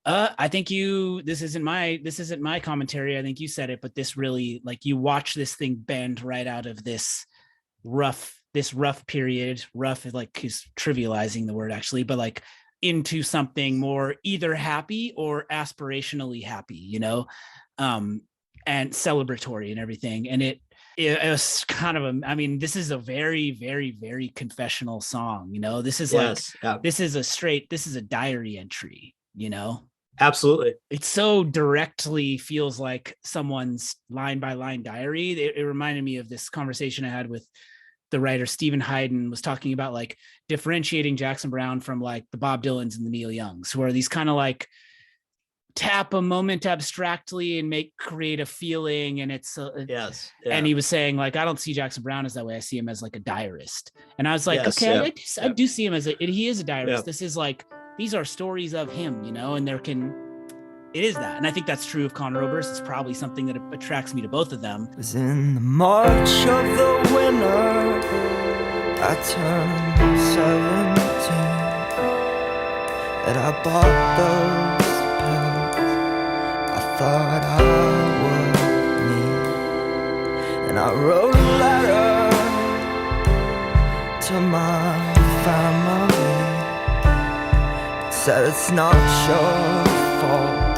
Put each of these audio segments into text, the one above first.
I think this isn't my commentary. I think you said it, but this really, like, you watch this thing bend right out of this rough period. Rough is like, is trivializing the word actually, but like into something more either happy or aspirationally happy, and celebratory and everything. And it was kind of I mean, this is a very, very, very confessional song. This is Yes, yeah, this is a diary entry. absolutely. It so directly feels like someone's line by line diary. It reminded me of this conversation I had with the writer Stephen Hayden, was talking about like differentiating Jackson Browne from like the Bob Dylans and the Neil Youngs, who are these kind of like tap a moment abstractly and create a feeling. And it's Yes, yeah. And he was saying, like, I don't see Jackson Browne as that way. I see him as like a diarist. And I was like, Yes, okay, yeah, I do see him as he is a diarist. yeah. This is like, these are stories of him, and it is that. And I think that's true of Conor Oberst. It's probably something that attracts me to both of them. It was in the March of the winter, I turned 17, that I bought those pills I thought I would need. And I wrote a letter to my family, said it's not your fault,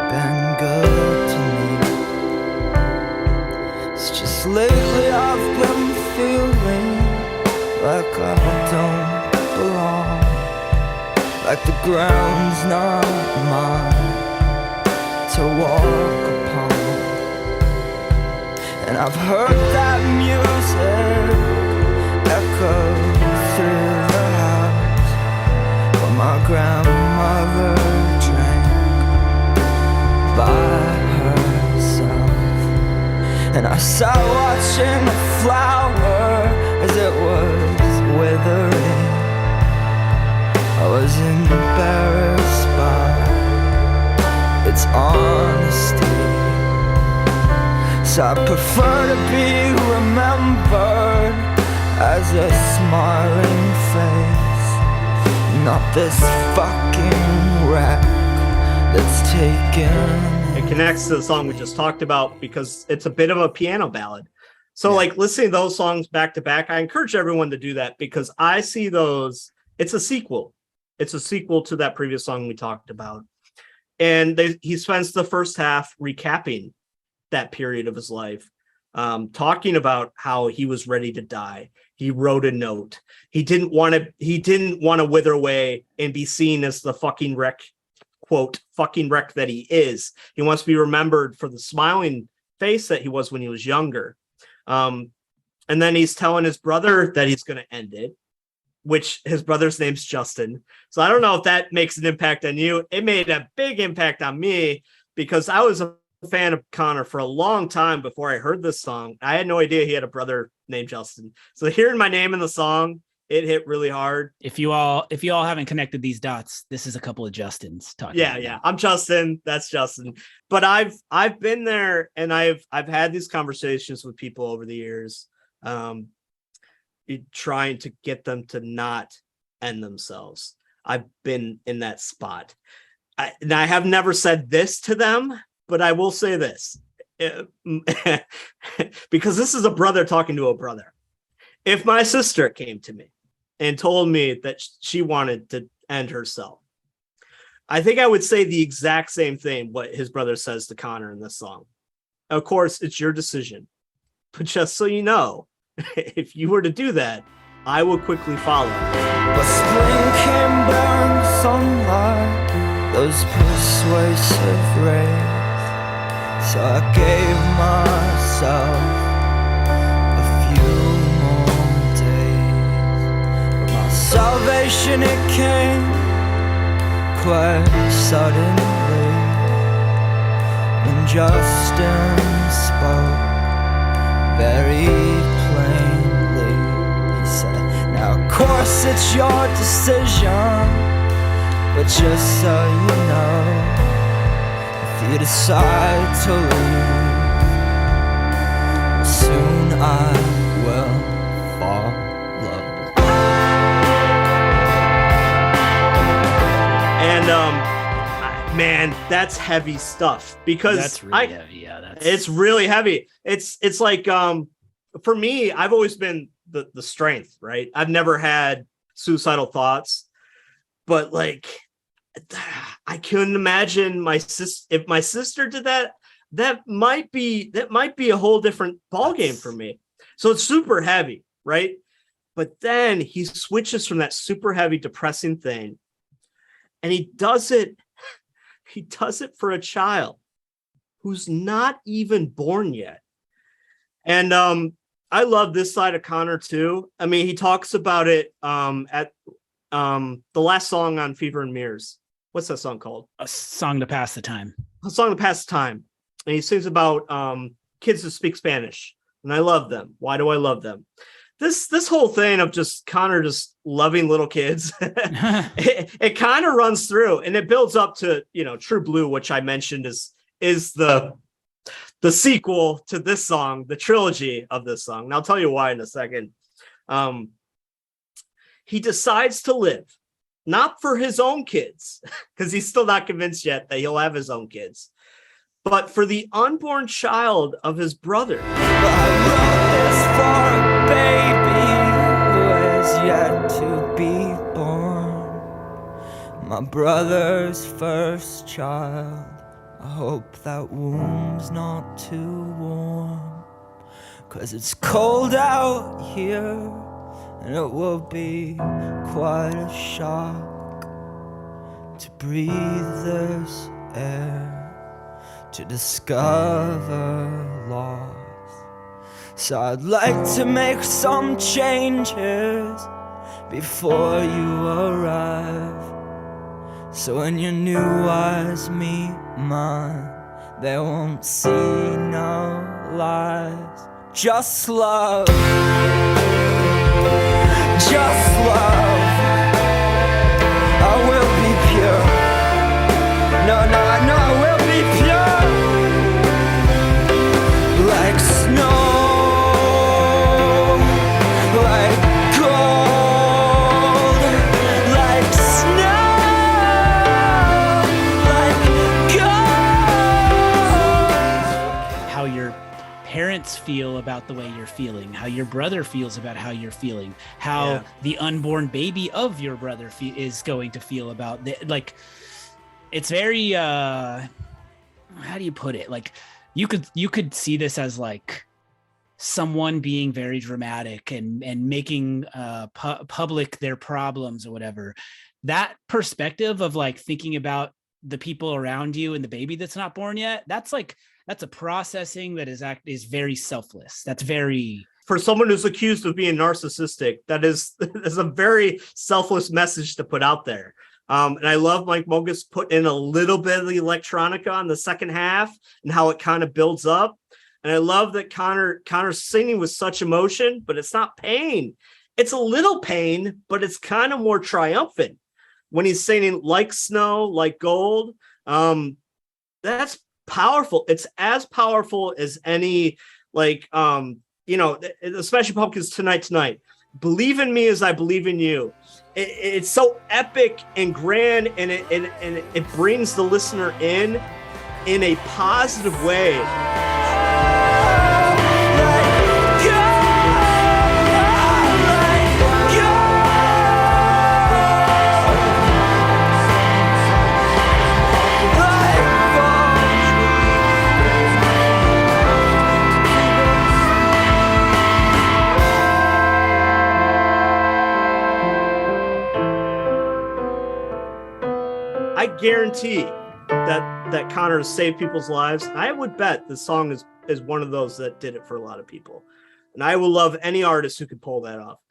been good to me. It's just lately I've been feeling like I don't belong, like the ground's not mine to walk upon. And I've heard that music echo through the house where my grandmother by herself. And I sat watching a flower as it was withering. I was embarrassed by its honesty, so I prefer to be remembered as a smiling face, not this fucking wreck that's taken. It connects to the song we just talked about because it's a bit of a piano ballad. So like listening to those songs back to back, I encourage everyone to do that because I see those, it's a sequel. It's a sequel to that previous song we talked about. And he spends the first half recapping that period of his life, talking about how he was ready to die. He wrote a note. He didn't want to wither away and be seen as the fucking wreck, quote, fucking wreck that he is. He wants to be remembered for the smiling face that he was when he was younger. And then he's telling his brother that he's going to end it, which his brother's name's Justin. So I don't know if that makes an impact on you. It made a big impact on me because I was a fan of Conor for a long time before I heard this song. I had no idea he had a brother named Justin. So hearing my name in the song, it hit really hard. If you all haven't connected these dots, this is a couple of Justins talking. Yeah. I'm Justin. That's Justin. But I've been there and I've had these conversations with people over the years, trying to get them to not end themselves. I've been in that spot. I have never said this to them, but I will say this because this is a brother talking to a brother. If my sister came to me and told me that she wanted to end herself, I think I would say the exact same thing what his brother says to Conor in this song. Of course, it's your decision. But just so you know, if you were to do that, I will quickly follow. But spring came bearing sunlight, those persuasive rays. So I gave myself a few more days. But my salvation, it came quite suddenly. When Justin spoke very plainly, he said, now of course it's your decision, but just so you know, if you decide to leave, soon I will follow. And Man, that's heavy stuff because That's really heavy. Yeah, it's really heavy. It's like for me, I've always been the strength, right? I've never had suicidal thoughts, but like I couldn't imagine if my sister did that. That might be a whole different ballgame for me. So it's super heavy, right? But then he switches from that super heavy, depressing thing, and he does it for a child who's not even born yet. And I love this side of Conor too. I mean, he talks about it at the last song on Fever and Mirrors. What's that song called? A Song to Pass the Time. A Song to Pass the Time. And he sings about kids who speak Spanish. And I love them. Why do I love them? This whole thing of just Conor just loving little kids, it kind of runs through, and it builds up to, True Blue, which I mentioned is the sequel to this song, the trilogy of this song. And I'll tell you why in a second. He decides to live, not for his own kids, because he's still not convinced yet that he'll have his own kids, but for the unborn child of his brother. Yet to be born, my brother's first child. I hope that womb's not too warm, 'cause it's cold out here, and it will be quite a shock to breathe this air, to discover loss. So I'd like to make some changes before you arrive, so when your new eyes meet mine, they won't see no lies. Just love, just love. I will be pure. No, I know I will be pure, like snow. Parents feel about the way you're feeling, how your brother feels about how you're feeling, how the unborn baby of your brother is going to feel about like, it's very how do you put it, like you could see this as like someone being very dramatic and making public their problems or whatever. That perspective of like thinking about the people around you and the baby that's not born yet, that's a processing that is very selfless. That's very, for someone who's accused of being narcissistic, that is a very selfless message to put out there. And I love Mike Mogus put in a little bit of the electronica on the second half and how it kind of builds up. And I love that Conor's singing with such emotion, but it's not pain. It's a little pain, but it's kind of more triumphant when he's singing like snow, like gold. That's powerful. It's as powerful as any, like, especially Pumpkins Tonight. Believe in me as I believe in you. It's so epic and grand, and it brings the listener in a positive way. I guarantee that Conor has saved people's lives. I would bet this song is one of those that did it for a lot of people. And I will love any artist who could pull that off.